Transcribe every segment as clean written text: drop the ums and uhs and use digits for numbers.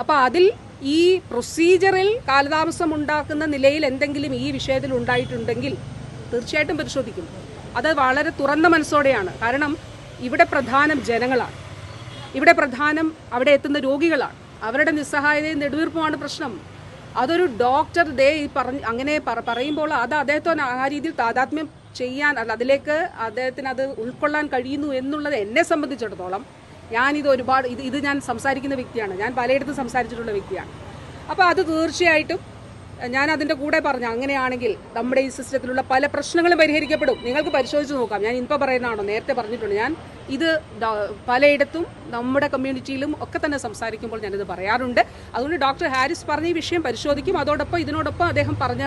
അപ്പോൾ അതിൽ ഈ പ്രൊസീജിയറിൽ കാലതാമസം ഉണ്ടാക്കുന്ന നിലയിൽ എന്തെങ്കിലും ഈ വിഷയത്തിൽ ഉണ്ടായിട്ടുണ്ടെങ്കിൽ തീർച്ചയായിട്ടും പരിശോധിക്കും. അത് വളരെ തുറന്ന മനസ്സോടെയാണ്. കാരണം ഇവിടെ പ്രധാനം ജനങ്ങളാണ്, ഇവിടെ പ്രധാനം അവിടെ എത്തുന്ന രോഗികളാണ്. അവരുടെ നിസ്സഹായതയും നെടുവീർപ്പുമാണ് പ്രശ്നം. അതൊരു ഡോക്ടർ അങ്ങനെ പറയുമ്പോൾ അത് അദ്ദേഹത്തിന് ആ രീതിയിൽ താതാത്മ്യം ചെയ്യാൻ, അതിലേക്ക് അദ്ദേഹത്തിന് അത് ഉൾക്കൊള്ളാൻ കഴിയുന്നു എന്നുള്ളത് എന്നെ സംബന്ധിച്ചിടത്തോളം, ഇത് ഞാൻ സംസാരിക്കുന്ന വ്യക്തിയാണ്, ഞാൻ പലയിടത്തും സംസാരിച്ചിട്ടുള്ള വ്യക്തിയാണ്. അപ്പോൾ അത് തീർച്ചയായിട്ടും ഞാൻ അതിൻ്റെ കൂടെ പറഞ്ഞു, അങ്ങനെയാണെങ്കിൽ നമ്മുടെ ഈ സിസ്റ്റത്തിലുള്ള പല പ്രശ്നങ്ങളും പരിഹരിക്കപ്പെടും. നിങ്ങൾക്ക് പരിശോധിച്ച് നോക്കാം. ഞാൻ ഇപ്പോൾ പറയുന്നതാണോ, നേരത്തെ പറഞ്ഞിട്ടുണ്ട്. ഞാൻ ഇത് പലയിടത്തും നമ്മുടെ കമ്മ്യൂണിറ്റിയിലും ഒക്കെ തന്നെ സംസാരിക്കുമ്പോൾ ഞാനിത് പറയാറുണ്ട്. അതുകൊണ്ട് ഡോക്ടർ ഹാരിസ് പറഞ്ഞ ഈ വിഷയം പരിശോധിക്കും. അതോടൊപ്പം ഇതിനോടൊപ്പം അദ്ദേഹം പറഞ്ഞ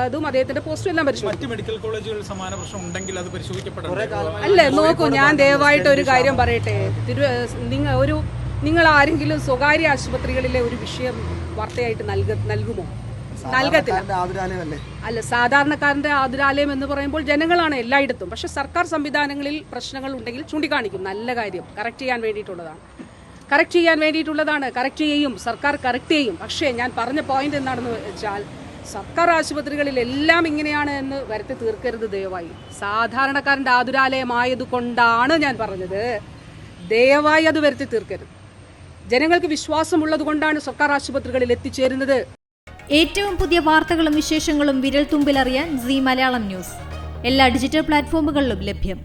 ഇതും അദ്ദേഹത്തിന്റെ പോസ്റ്റും എല്ലാം പരിശോധിക്കും. മെഡിക്കൽ കോളേജുകളിൽ സമാന പ്രശ്നം ഉണ്ടെങ്കിൽ അത് പരിശോധിക്കപ്പെടണം. അല്ലേ, നോക്കൂ, ഞാൻ ദയവായിട്ട് ഒരു കാര്യം പറയട്ടെ. നിങ്ങൾ ആരെങ്കിലും സ്വകാര്യ ആശുപത്രികളിലെ ഒരു വിഷയം വാർത്തയായിട്ട് നൽകുമോ? നൽകത്തില്ല. അല്ല, സാധാരണക്കാരന്റെ ആതുരാലയം എന്ന് പറയുമ്പോൾ ജനങ്ങളാണ് എല്ലായിടത്തും. പക്ഷെ സർക്കാർ സംവിധാനങ്ങളിൽ പ്രശ്നങ്ങൾ ഉണ്ടെങ്കിൽ ചൂണ്ടിക്കാണിക്കും. നല്ല കാര്യം, കറക്റ്റ് ചെയ്യാൻ വേണ്ടിയിട്ടുള്ളതാണ്. കറക്റ്റ് ചെയ്യും, സർക്കാർ കറക്റ്റ് ചെയ്യും. പക്ഷേ ഞാൻ പറഞ്ഞ പോയിന്റ് എന്താണെന്ന് വെച്ചാൽ, സർക്കാർ ആശുപത്രികളിലെല്ലാം ഇങ്ങനെയാണ് എന്ന് വരുത്തി തീർക്കരുത് ദയവായി. സാധാരണക്കാരന്റെ ആതുരാലയമായതുകൊണ്ടാണ് ഞാൻ പറഞ്ഞത്, ദയവായി അത് വരുത്തി തീർക്കരുത്. ജനങ്ങൾക്ക് വിശ്വാസമുള്ളത് കൊണ്ടാണ് സർക്കാർ ആശുപത്രികളിൽ എത്തിച്ചേരുന്നത്. ഏറ്റവും പുതിയ വാർത്തകളും വിശേഷങ്ങളും വിരൽ തുമ്പിലറിയാൻ സീ മലയാളം ന്യൂസ് എല്ലാ ഡിജിറ്റൽ പ്ലാറ്റ്ഫോമുകളിലും ലഭ്യം.